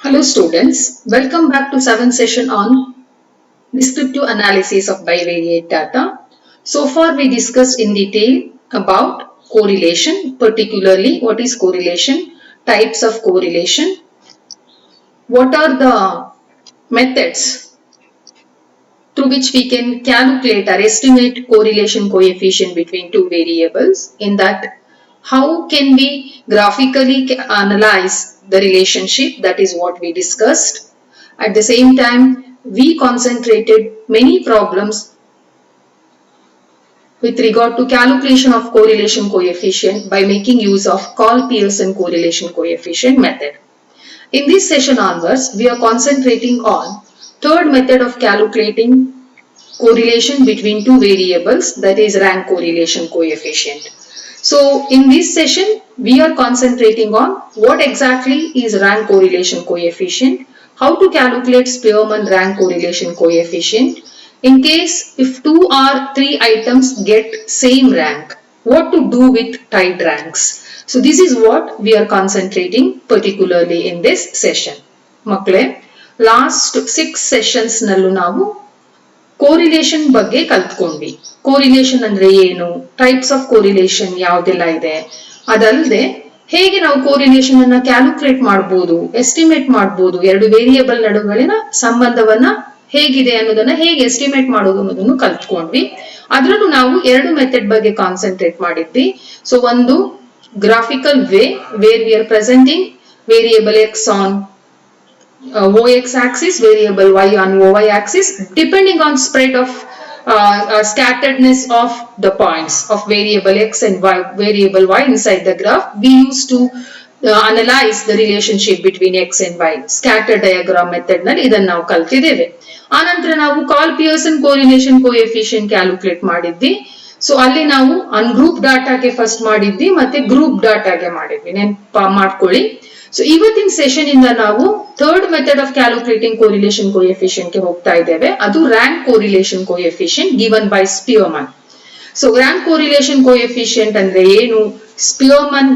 Hello students, welcome back to 7th session on descriptive analysis of bivariate data. So far we discussed in detail about correlation, particularly what is correlation, types of correlation, what are the methods through which we can calculate or estimate correlation coefficient between two variables. In that, how can we graphically analyze the relationship? That is what we discussed. At the same time, we concentrated many problems with regard to calculation of correlation coefficient by making use of Call-Pearson correlation coefficient method. In this session onwards, we are concentrating on third method of calculating correlation between two variables, that is rank correlation coefficient. So in this session, we are concentrating on what exactly is rank correlation coefficient, how to calculate Spearman rank correlation coefficient, in case if 2 or 3 items get same rank, what to do with tied ranks. So this is what we are concentrating particularly in this session. Makle, last 6 sessions nallu navu correlation ಬಗ್ಗೆ ಕಲ್ತ್ಕೊಂಡ್ವಿ. correlation ಅಂದ್ರೆ ಏನು, types of correlation ಯಾವುದೆಲ್ಲ ಇದೆ, ಅದಲ್ಲದೆ ಹೇಗೆ ನಾವು correlation ಅನ್ನ calculate ಮಾಡಬಹುದು, ಎಸ್ಟಿಮೇಟ್ ಮಾಡಬಹುದು, ಎರಡು ವೇರಿಯೇಬಲ್ ನಡುವಿನ ಸಂಬಂಧವನ್ನ ಹೇಗಿದೆ ಅನ್ನೋದನ್ನ ಹೇಗೆ ಎಸ್ಟಿಮೇಟ್ ಮಾಡೋದು ಅನ್ನೋದನ್ನು ಕಲ್ತ್ಕೊಂಡ್ವಿ. ಅದರಲ್ಲೂ ನಾವು ಎರಡು ಮೆಥಡ್ ಬಗ್ಗೆ ಕಾನ್ಸಂಟ್ರೇಟ್ ಮಾಡಿದ್ವಿ. ಸೊ ಒಂದು graphical way where we are presenting variable x on OX axis, variable y on OY axis, depending on spread of scatteredness of the points of variable x and y, variable y inside the graph. We used to analyze the relationship between x and y. Scatter diagram method nalli idanna ನಾವು ಕಲ್ತಿದ್ದೇವೆ. ಆನಂತರ ನಾವು Call-Pearson correlation coefficient calculate ಮಾಡಿದ್ವಿ. So ಅಲ್ಲಿ ನಾವು ungroup ಡಾಟಾಗೆ first ಮಾಡಿದ್ವಿ ಮತ್ತೆ group ಡಾಟಾಗೆ ಮಾಡಿದ್ವಿ, ನೆನಪ ಮಾಡ್ಕೊಳ್ಳಿ. ಸೊ ಇವತ್ತಿನ ಸೆಷನ್ ಇಂದ ನಾವು third method of calculating correlation coefficient ಗೆ ಹೋಗ್ತಾ ಇದ್ದೇವೆ. ಅದು rank correlation coefficient given by Spearman. So rank correlation coefficient ಅಂದ್ರೆ ಏನು, ಸ್ಪಿಯರ್ಮನ್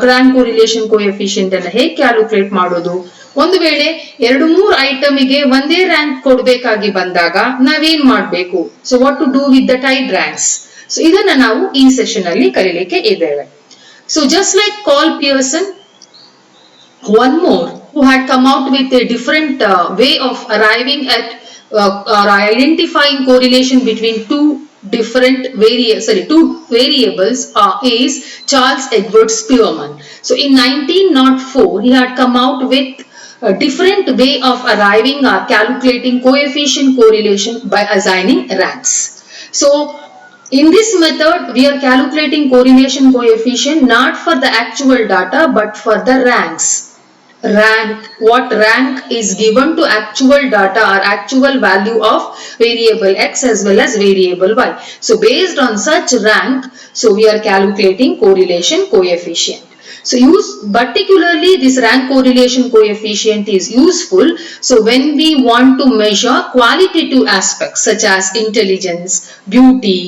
ರ್ಯಾಂಕ್ ಕೋರಿಲೇಷನ್ ಕೋಎಫಿಷಿಯಂಟ್ ಅನ್ನ ಹೇಗೆ ಕ್ಯಾಲ್ಕುಲೇಟ್ ಮಾಡೋದು, ಒಂದು ವೇಳೆ 2-3 ಐಟಮಿಗೆ ಒಂದೇ ರ್ಯಾಂಕ್ ಕೊಡಬೇಕಾಗಿ ಬಂದಾಗ ನಾವೇನ್ ಮಾಡ್ಬೇಕು, so what to do with the tied ranks. So ಇದನ್ನ ನಾವು ಈ ಸೆಷನ್ ಅಲ್ಲಿ ಕಲಿಲಿಕ್ಕೆ ಇದ್ದೇವೆ. So just like Call-Pearson, one more who had come out with a different way of arriving at or identifying correlation between two variables is Charles Edward Spearman. So in 1904 he had come out with a different way of arriving or calculating coefficient correlation by assigning ranks. So in this method we are calculating correlation coefficient not for the actual data but for the ranks. What rank is given to actual data or actual value of variable x as well as variable y. So based on such rank, so we are calculating correlation coefficient. So particularly this rank correlation coefficient is useful. So when we want to measure qualitative aspects such as intelligence, beauty,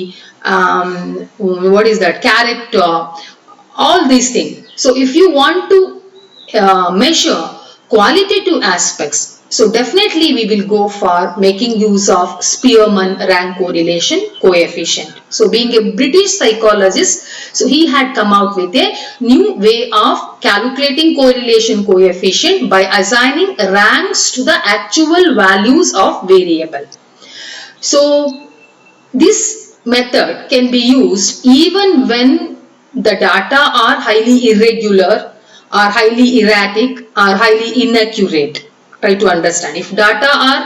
what is that, character, all these things. So if you want to measure qualitative aspects, so definitely we will go for making use of Spearman rank correlation coefficient. So being a British psychologist, so he had come out with a new way of calculating correlation coefficient by assigning ranks to the actual values of variable. So this method can be used even when the data are highly irregular, are highly erratic, are highly inaccurate. Try to understand. If data are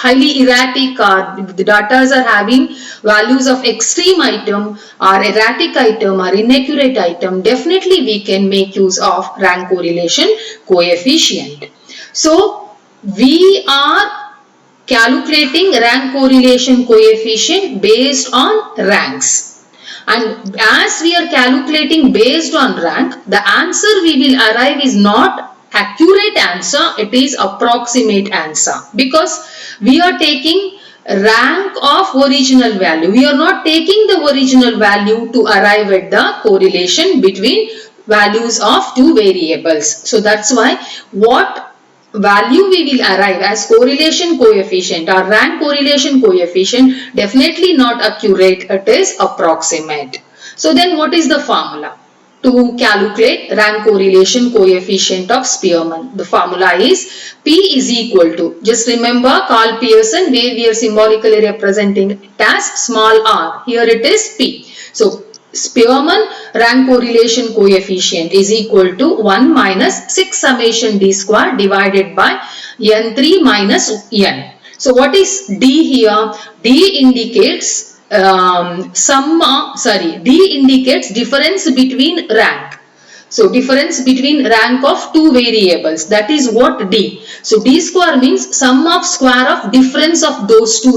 highly erratic or the data are having values of extreme item or erratic item or inaccurate item, definitely we can make use of rank correlation coefficient. So we are calculating rank correlation coefficient based on ranks. And as we are calculating based on rank, the answer we will arrive is not accurate answer, it is approximate answer, because we are taking rank of original value. We are not taking the original value to arrive at the correlation between values of two variables. So that's why what value we will arrive as correlation coefficient or rank correlation coefficient, definitely not accurate, it is approximate. So then what is the formula to calculate rank correlation coefficient of Spearman? The formula is P is equal to, just remember Karl Pearson, where we are symbolically representing it as small r, here it is P. So Spearman rank correlation coefficient is equal to 1 minus 6 summation d square divided by n3 minus n. So what is d here? D indicates D indicates difference between rank. So difference between rank of two variables, that is what D. So D square means sum of square of difference of those two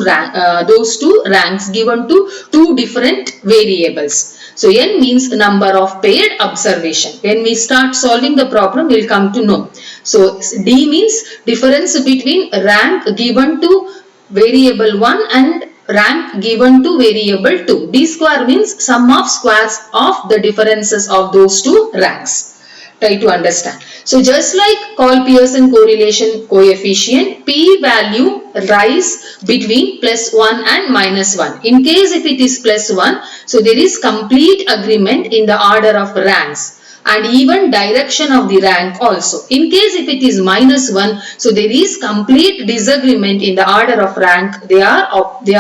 ranks given to two different variables. So N means number of paired observation. When we start solving the problem, we will come to know. So D means difference between rank given to variable 1 and rank given to variable 2. D square means sum of squares of the differences of those two ranks. Try to understand. So just like Karl Pearson correlation coefficient, P value rise between +1 and -1. In case if it is +1, so there is complete agreement in the order of ranks and even direction of the rank also. In case if it is -1, so there is complete disagreement in the order of rank. They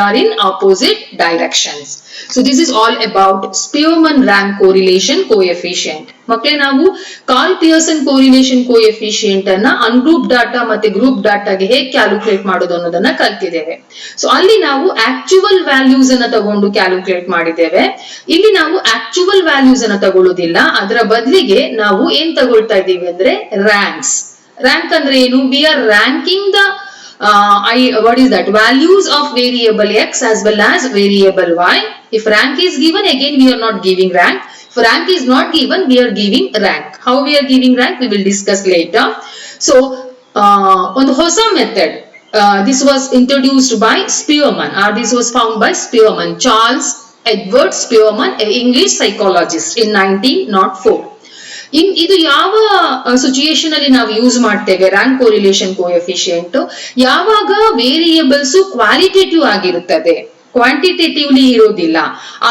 are in opposite directions. So this is all about Spearman rank correlation coefficient. ಮಕ್ಕಳೇ ನಾವು Karl Pearson correlation coefficient ಅನ್ನ ungroup data ಮತ್ತೆ group ಡಾಟಾಗೆ ಹೇಗೆ calculate ಮಾಡೋದು ಅನ್ನೋದನ್ನ ಕಲ್ತಿದ್ದೇವೆ. So ಅಲ್ಲಿ ನಾವು ಆಕ್ಚುವಲ್ ವ್ಯಾಲ್ಯೂಸ್ ಅನ್ನ ತಗೊಂಡು ಕ್ಯಾಲ್ಕುಲೇಟ್ ಮಾಡಿದ್ದೇವೆ. ಇಲ್ಲಿ ನಾವು ಆಕ್ಚುವಲ್ ವ್ಯಾಲ್ಯೂಸ್ ಅನ್ನ ತಗೊಳ್ಳೋದಿಲ್ಲ, ಅದರ ಬದಲಿಗೆ ನಾವು ಏನ್ ತಗೊಳ್ತಾ ಇದ್ದೀವಿ ಅಂದ್ರೆ ರ್ಯಾಂಕ್ಸ್. ರ್ಯಾಂಕ್ ಅಂದ್ರೆ ಏನು? We are ranking the what is that? Values of variable x as well as variable y. If rank is given, again we are not giving rank. If rank is not given, we are giving rank. How we are giving rank, we will discuss later. So on the Hosa method, this was introduced by Spearman, or this was found by Spearman, Charles Edward Spearman, an English psychologist, in 1904. ಇದು ಯಾವ situation ಅಲ್ಲಿ ನಾವು use ಮಾಡ್ತೇವೆ rank correlation coefficient? ಯಾವಾಗ variables qualitative ಆಗಿರುತ್ತದೆ, quantitatively ಇರೋದಿಲ್ಲ.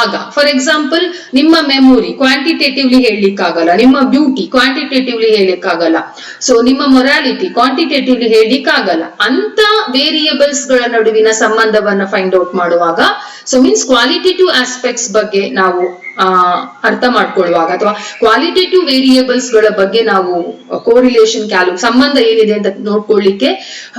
ಆಗ for example ನಿಮ್ಮ ಮೆಮೊರಿ ಕ್ವಾಂಟಿಟೇಟಿವ್ಲಿ ಹೇಳಲಿಕ್ಕಾಗಲ್ಲ, ನಿಮ್ಮ ಬ್ಯೂಟಿ ಕ್ವಾಂಟಿಟೇಟಿವ್ಲಿ ಹೇಳಲಿಕ್ಕಾಗಲ್ಲ, ಸೊ ನಿಮ್ಮ ಮೊರಾಲಿಟಿ ಕ್ವಾಂಟಿಟೇಟಿವ್ಲಿ ಹೇಳಲಿಕ್ಕಾಗಲ್ಲ. ಅಂತ ವೇರಿಯೇಬಲ್ಸ್ ಗಳ ನಡುವಿನ ಸಂಬಂಧವನ್ನ ಫೈಂಡ್ ಔಟ್ ಮಾಡುವಾಗ, ಸೊ ಮೀನ್ಸ್ ಕ್ವಾಲಿಟೇಟಿವ್ ಆಸ್ಪೆಕ್ಟ್ಸ್ ಬಗ್ಗೆ ನಾವು ಅರ್ಥ ಮಾಡ್ಕೊಳ್ಳುವಾಗ ಅಥವಾ ಕ್ವಾಲಿಟೇಟಿವ್ ವೇರಿಯೇಬಲ್ಸ್ ಗಳ ಬಗ್ಗೆ ನಾವು ಕೋರಿಲೇಷನ್ ಸಂಬಂಧ ಏನಿದೆ ಅಂತ ನೋಡ್ಕೊಳ್ಳಿಕ್ಕೆ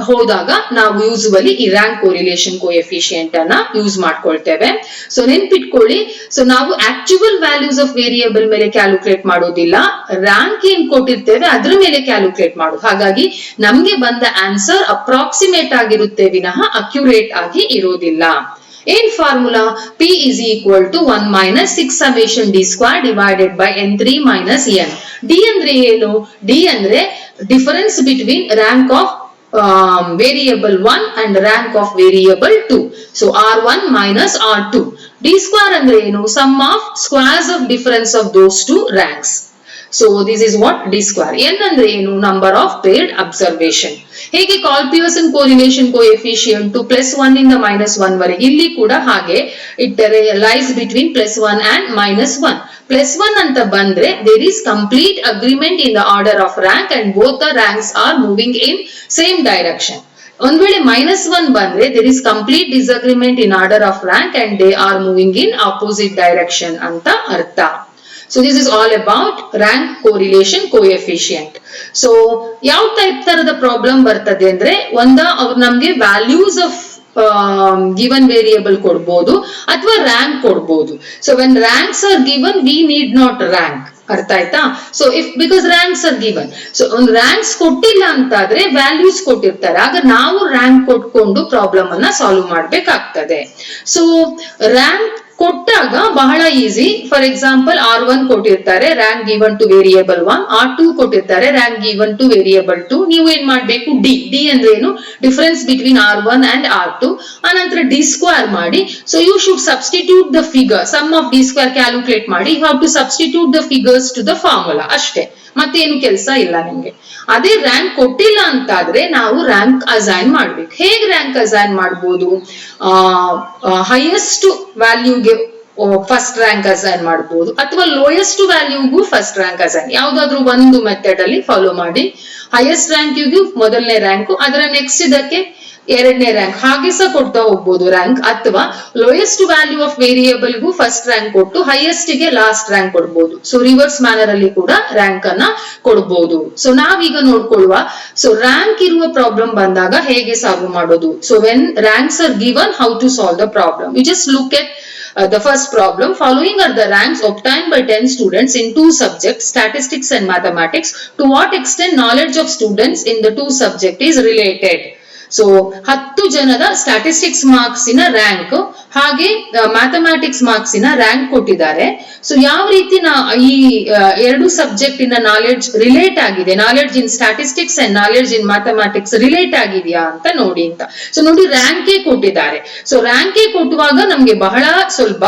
ಹೋದಾಗ ನಾವು ಯೂಸುವಲಿ ಈ ರ್ಯಾಂಕ್ ಕೋರಿಲೇಷನ್ ಕೋಎಫಿಷಿಯಂಟ್ ಅನ್ನ ಯೂಸ್ ಮಾಡ್ಕೊಳ್ತೇವೆ. ಸೊ ನೆನ್ಪಿಟ್ಕೊಳ್ಳಿ, ಸೊ ನಾವು ಆಕ್ಚುವಲ್ ವ್ಯಾಲ್ಯೂಸ್ ಆಫ್ ವೇರಿಯೇಬಲ್ ಮೇಲೆ ಕ್ಯಾಲ್ಕುಲೇಟ್ ಮಾಡೋದಿಲ್ಲ, ರ್ಯಾಂಕ್ ಏನ್ ಕೊಟ್ಟಿರ್ತೇವೆ ಅದ್ರ ಮೇಲೆ ಕ್ಯಾಲ್ಕುಲೇಟ್ ಮಾಡೋದು. ಹಾಗಾಗಿ ನಮ್ಗೆ ಬಂದ ಆನ್ಸರ್ ಅಪ್ರಾಕ್ಸಿಮೇಟ್ ಆಗಿರುತ್ತೆ ವಿನಃ ಅಕ್ಯುರೇಟ್ ಆಗಿ ಇರೋದಿಲ್ಲ. ಏನ್ formula? P is equal to 1 minus 6 summation d square divided by n3 minus n. D ಅಂದ್ರೆ ಏನು? D ಅಂದ್ರೆ difference between rank of variable 1 and rank of variable 2. So R1 minus R2. D square ಅಂದ್ರೆ ಏನು? Sum of squares of difference of those two ranks. So this is what D square. N ಅಂದ್ರೆ ಏನು? Number of paired observation. ಹೇಗೆ Karl Pearson correlation coefficient +1 ಇಂದ -1 ವರೆಗೆ, ಇಲ್ಲಿ ಕೂಡ ಹಾಗೆ ಇಟ್ ಲೈಸ್ ಬಿಟ್ವೀನ್ +1 and -1. +1 ಅಂತ ಬಂದ್ರೆ there is complete agreement in the order of rank and both the ranks are moving in same direction. ಒಂದ್ ವೇಳೆ -1 ಬಂದ್ರೆ there is complete disagreement in order of rank and they are moving in opposite direction ಅಂತ ಅರ್ಥ. So this is all about rank correlation coefficient. So ಯಾವ type ತರದ problem ಬರ್ತದೆ ಅಂದ್ರೆ, ಅವ್ರು ನಮ್ಗೆ ವ್ಯಾಲ್ಯೂಸ್ ಆಫ್ ಗಿವನ್ ವೇರಿಯೇಬಲ್ ಕೊಡ್ಬೋದು ಅಥವಾ ರ್ಯಾಂಕ್ ಕೊಡ್ಬೋದು. So when ranks are given we need not rank. ಅರ್ಥ ಆಯ್ತಾ? So if because ranks are given, so ಒಂದು ರ್ಯಾಂಕ್ಸ್ ಕೊಟ್ಟಿಲ್ಲ ಅಂತಾದ್ರೆ ವ್ಯಾಲ್ಯೂಸ್ ಕೊಟ್ಟಿರ್ತಾರೆ, ಆಗ ನಾವು ರ್ಯಾಂಕ್ ಕೊಟ್ಕೊಂಡು ಪ್ರಾಬ್ಲಮ್ ಅನ್ನ ಸಾಲ್ವ್ ಮಾಡ್ಬೇಕಾಗ್ತದೆ. ಸೊ ರ್ಯಾಂಕ್ ಕೊಟ್ಟಾಗ ಬಹಳ ಈಸಿ. ಫಾರ್ ಎಕ್ಸಾಂಪಲ್ R1 ಕೊಟ್ಟಿರ್ತಾರೆ, rank given to variable 1, R2 ಕೊಟ್ಟಿರ್ತಾರೆ, ರ್ಯಾಂಕ್ ಗಿವನ್ ಟು ವೇರಿಯೇಬಲ್ 2. ನೀವು ಏನ್ ಮಾಡ್ಬೇಕು? ಡಿ ಅಂದ್ರೆ ಏನು? Difference between R1 and R2. ಆನಂತರ ಡಿ ಸ್ಕ್ವೇರ್ ಮಾಡಿ. So you should substitute the figure, sum of D square calculate ಮಾಡಿ. You have to substitute the figures to the formula, ಅಷ್ಟೇ. ಮತ್ತೇನು ಕೆಲಸ ಇಲ್ಲ ನಿಮ್ಗೆ. ಅದೇ ರ್ಯಾಂಕ್ ಕೊಟ್ಟಿಲ್ಲ ಅಂತಾದ್ರೆ ನಾವು ರ್ಯಾಂಕ್ ಅಸೈನ್ ಮಾಡ್ಬೇಕು. ಹೇಗೆ ರ್ಯಾಂಕ್ ಅಸೈನ್ ಮಾಡ್ಬೋದು? ಹೈಯೆಸ್ಟ್ ವ್ಯಾಲ್ಯೂಗೆ ಫಸ್ಟ್ ರ್ಯಾಂಕ್ ಅಸೈನ್ ಮಾಡಬಹುದು, ಅಥವಾ ಲೋಯೆಸ್ಟ್ ವ್ಯಾಲ್ಯೂಗೂ ಫಸ್ಟ್ ರ್ಯಾಂಕ್ ಅಸೈನ್, ಯಾವ್ದಾದ್ರು ಒಂದು ಮೆಥಡ್ ಅಲ್ಲಿ ಫಾಲೋ ಮಾಡಿ. ಹೈಯೆಸ್ಟ್ ರ್ಯಾಂಕಿಗೂ ಮೊದಲನೇ ರ್ಯಾಂಕ್, ಅದರ ನೆಕ್ಸ್ಟ್ ಇದಕ್ಕೆ ಎರಡನೇ ರ್ಯಾಂಕ್, ಹಾಗೆ ಸಹ ಕೊಡ್ತಾ ಹೋಗ್ಬೋದು ರ್ಯಾಂಕ್. ಅಥವಾ ಲೋಯೆಸ್ಟ್ ವ್ಯಾಲ್ಯೂ ಆಫ್ ವೇರಿಯೇಬಲ್ ಗೂ ಫಸ್ಟ್ ರ್ಯಾಂಕ್ ಕೊಟ್ಟು ಹೈಯೆಸ್ಟ್ ಗೆ ಲಾಸ್ಟ್ ರ್ಯಾಂಕ್ ಕೊಡ್ಬೋದು. ಸೊ ರಿವರ್ಸ್ ಮ್ಯಾನರ್ ಅಲ್ಲಿ ಕೂಡ ರ್ಯಾಂಕ್ ಅನ್ನ ಕೊಡ್ಬೋದು. ಸೊ ನಾವೀಗ ನೋಡ್ಕೊಳ್ಳುವ, ಸೊ ರ್ಯಾಂಕ್ ಇರುವ ಪ್ರಾಬ್ಲಮ್ ಬಂದಾಗ ಹೇಗೆ ಸಾಲ್ವ್ ಮಾಡೋದು. So when ranks are given, how to solve the problem. You just look at the first problem. Following are the ranks obtained by 10 students in 2 subjects, statistics and mathematics. To what extent knowledge of students in the 2 subjects is related? So 10 ಜನದ statistics marks ಇನ rank ಹಾಗೆ mathematics marks ಇನ rank ಕೊಟ್ಟಿದ್ದಾರೆ. So ಯಾವ ರೀತಿ ಈ ಎರಡು subject ಇನ ನಾಲೆಡ್ಜ್ ರಿಲೇಟ್ ಆಗಿದೆ, knowledge in statistics and knowledge in mathematics relate ಆಗಿದೆಯಾ ಅಂತ ನೋಡಿ ಅಂತ. ಸೊ ನೋಡಿ ರ್ಯಾಂಕೇ ಕೊಟ್ಟಿದ್ದಾರೆ. ಸೊ ರ್ಯಾಂಕೇ ಕೊಟ್ಟುವಾಗ ನಮ್ಗೆ ಬಹಳ ಸುಲಭ.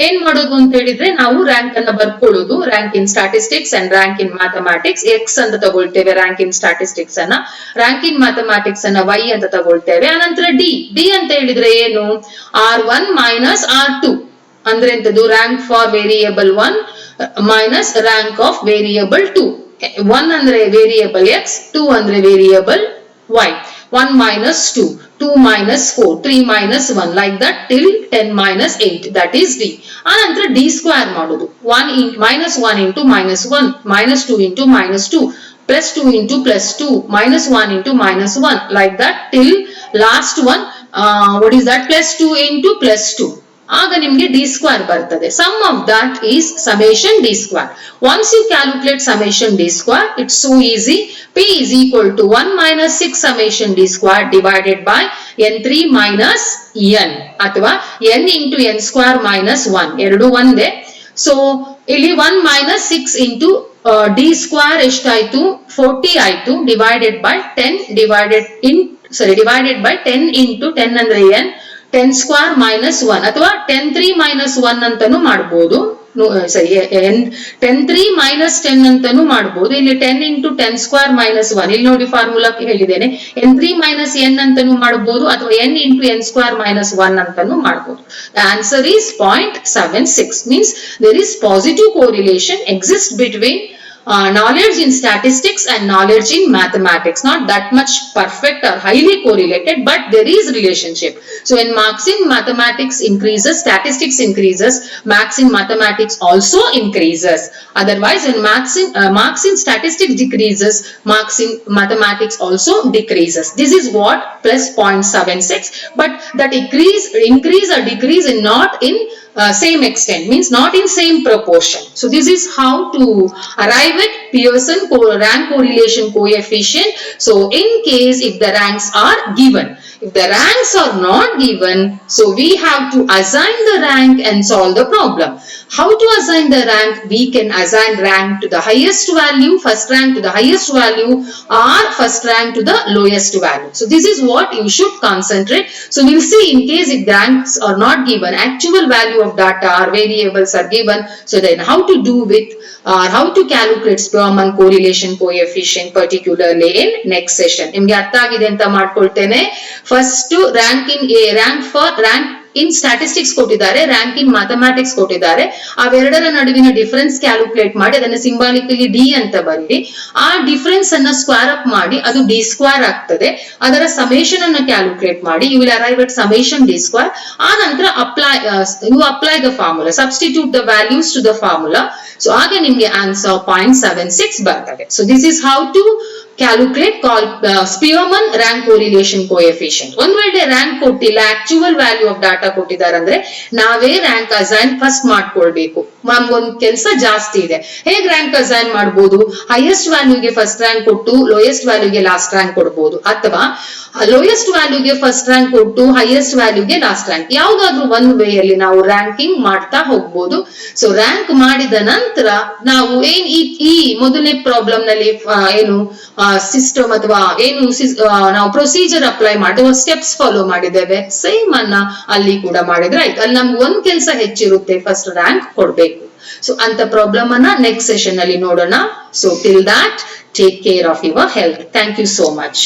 ಏನ್ ಮಾಡೋದು ಅಂತ ಹೇಳಿದ್ರೆ, ನಾವು ರ್ಯಾಂಕ್ ಅನ್ನ ಬರ್ಕೊಳ್ಳೋದು. Rank in statistics and rank in mathematics X ಅಂತ ತಗೊಳ್ತೇವೆ, ರ್ಯಾಂಕ್ ಇನ್ ಸ್ಟಾಟಿಸ್ಟಿಕ್ಸ್ ಅನ್ನ. ರ್ಯಾಂಕ್ ಇನ್ ಮ್ಯಾಥಮ್ಯಾಟಿಕ್ಸ್ ಅನ್ನ ವೈ ಅಂತ ತಗೊಳ್ತೇವೆ. ಅನಂತರ ಡಿ ಅಂತ ಹೇಳಿದ್ರೆ ಏನು? R1 ಮೈನಸ್ R2 ಅಂದ್ರೆ ಎಂತದ್ದು? Rank for variable 1 minus rank of variable 2. 1 ಅಂದ್ರೆ ವೇರಿಯೇಬಲ್ x, 2 ಅಂದ್ರೆ variable y. 1 minus 2, 2 minus 4, 3 minus 1, like that till 10 minus 8, that is D. ಅನಂತರ D ಸ್ಕ್ವೇರ್ ಮಾಡೋದು. minus 1 into minus 1, minus 2 into minus 2, plus 2 into plus 2, minus 1 into minus 1, like that till last one, what is that? Plus 2 into plus 2. ಆಗ ನಿಮ್ಗೆ D square ಬರ್ತದೆ. Sum of that is summation D square. Once you calculate summation D square, it's so easy. P is equal to 1 minus 6 summation D square divided by n3 minus n, ಅಥವಾ n into n square minus 1, ಎರಡು ಒಂದೇ. So ಇಲ್ಲಿ 1 minus 6 into D square ಎಷ್ಟಾಯ್ತು? 40 ಆಯ್ತು. Divided by 10 divided by 10 into 10 ಅಂದ್ರೆ n, 10 square minus 1, ಅಥವಾ 10 3 minus 1 ಅಂತಾನು ಮಾಡಬಹುದು. ಸರಿ, 10 3 ಮೈನಸ್ 10 ಅಂತಾನು ಮಾಡಬಹುದು. ಇಲ್ಲಿ 10 into 10 ಸ್ಕ್ವೇರ್ ಮೈನಸ್ 1, ಇಲ್ಲಿ ನೋಡಿ ಫಾರ್ಮುಲಾ ಹೇಳಿದ್ದೇನೆ. n3 ಮೈನಸ್ n ಅಂತಾನು ಮಾಡಬಹುದು, ಅಥವಾ n into n square minus 1 ಅಂತಾನು ಮಾಡಬಹುದು. The answer is 0.76. means there is positive correlation exists between knowledge in statistics and knowledge in mathematics. Not that much perfect or highly correlated, but there is relationship. So when marks in mathematics increases, statistics increases, marks in mathematics also increases. Otherwise, when marks in statistics decreases, marks in mathematics also decreases. This is what plus 0.76, but that increase or decrease is not in same extent, means not in same proportion. So this is how to arrive at Pearson rank correlation coefficient. So in case if the ranks are given, if the ranks are not given, so we have to assign the rank and solve the problem. How to assign the rank? We can assign rank to the highest value, first rank to the highest value, or first rank to the lowest value. So this is what you should concentrate. So we'll see in case if the ranks are not given, actual value of data or variables are given. So then how to do with how to calculate Spearman correlation coefficient, particularly in next session. ನಿಮಗೆ ಅರ್ಥ ಆಗಿದೆ ಅಂತ ಮಾಡ್ಕೊಳ್ತೇನೆ. First rank in statistics ಕೊಟ್ಟಿದ್ದಾರೆ, rank in mathematics ಕೊಟ್ಟಿದ್ದಾರೆ. ಅವೆರಡರ ನಡುವಿನ difference calculate ಮಾಡಿ ಅದನ್ನ symbolically D ಅಂತ ಬರೀರಿ. ಆ ಡಿಫರೆನ್ಸ್ ಅನ್ನ ಸ್ಕ್ವೇರ್ ಅಪ್ ಮಾಡಿ ಅದು ಡಿ ಸ್ಕ್ವೇರ್ ಆಗ್ತದೆ. ಅದರ ಸಮೇಷನ್ ಅನ್ನ ಕ್ಯಾಲ್ಕುಲೇಟ್ ಮಾಡಿ, you will arrive at summation D square. ಆ ನಂತರ apply the formula, substitute the values to the formula. So ಆಗ ನಿಮ್ಗೆ ಆನ್ಸರ್ 0.76 ಬರ್ತದೆ. So this is how to calculate Spearman rank correlation coefficient. ಒಂದ್ ವೇಳೆ ರ್ಯಾಂಕ್ ಕೊಟ್ಟಿಲ್ಲ, ಆಕ್ಚುವಲ್ ವ್ಯಾಲ್ಯೂ ಆಫ್ ಡಾಟಾ ಕೊಟ್ಟಿದ್ದಾರೆ ಅಂದ್ರೆ ನಾವೇ ರ್ಯಾಂಕ್ ಅಸೈನ್ ಫಸ್ಟ್ ಮಾಡ್ಕೊಳ್ಬೇಕು. ಒಂದ್ ಕೆಲಸ ಜಾಸ್ತಿ ಇದೆ. ಹೇಗ್ ರ್ಯಾಂಕ್ ಅಸೈನ್ ಮಾಡಬಹುದು? ಹೈಯೆಸ್ಟ್ ವ್ಯಾಲ್ಯೂಗೆ ಫಸ್ಟ್ ರ್ಯಾಂಕ್ ಕೊಟ್ಟು ಲೋಯೆಸ್ಟ್ ವ್ಯಾಲ್ಯೂಗೆ ಲಾಸ್ಟ್ ರ್ಯಾಂಕ್ ಕೊಡಬಹುದು, ಅಥವಾ ಲೋಯೆಸ್ಟ್ ವ್ಯಾಲ್ಯೂಗೆ ಫಸ್ಟ್ ರ್ಯಾಂಕ್ ಕೊಟ್ಟು ಹೈಯೆಸ್ಟ್ ವ್ಯಾಲ್ಯೂಗೆ ಲಾಸ್ಟ್ ರ್ಯಾಂಕ್. ಯಾವ್ದಾದ್ರು ಒಂದು ವೇ ಅಲ್ಲಿ ನಾವು ರ್ಯಾಂಕಿಂಗ್ ಮಾಡ್ತಾ ಹೋಗ್ಬೋದು. ಸೊ ರ್ಯಾಂಕ್ ಮಾಡಿದ ನಂತರ ನಾವು ಈ ಮೊದಲನೇ ಪ್ರಾಬ್ಲಮ್ ನಲ್ಲಿ ಏನು ಸಿಸ್ಟಮ್ ಅಥವಾ ಏನು ನಾವು ಪ್ರೊಸೀಜರ್ ಅಪ್ಲೈ ಮಾಡುವ ಸ್ಟೆಪ್ಸ್ ಫಾಲೋ ಮಾಡಿದ್ದೇವೆ, ಸೇಮ್ ಅನ್ನ ಅಲ್ಲಿ ಕೂಡ ಮಾಡಿದ್ರೆ ಆಯ್ತು. ಅಲ್ಲಿ ನಮ್ಗೆ ಒಂದ್ ಕೆಲಸ ಹೆಚ್ಚಿರುತ್ತೆ, ಫಸ್ಟ್ ರ್ಯಾಂಕ್ ಕೊಡ್ಬೇಕು. ಸೊ ಅಂತ ಪ್ರಾಬ್ಲಮ್ ಅನ್ನ ನೆಕ್ಸ್ಟ್ ಸೆಷನ್ ಅಲ್ಲಿ ನೋಡೋಣ. So till that take care of your health. Thank you so much.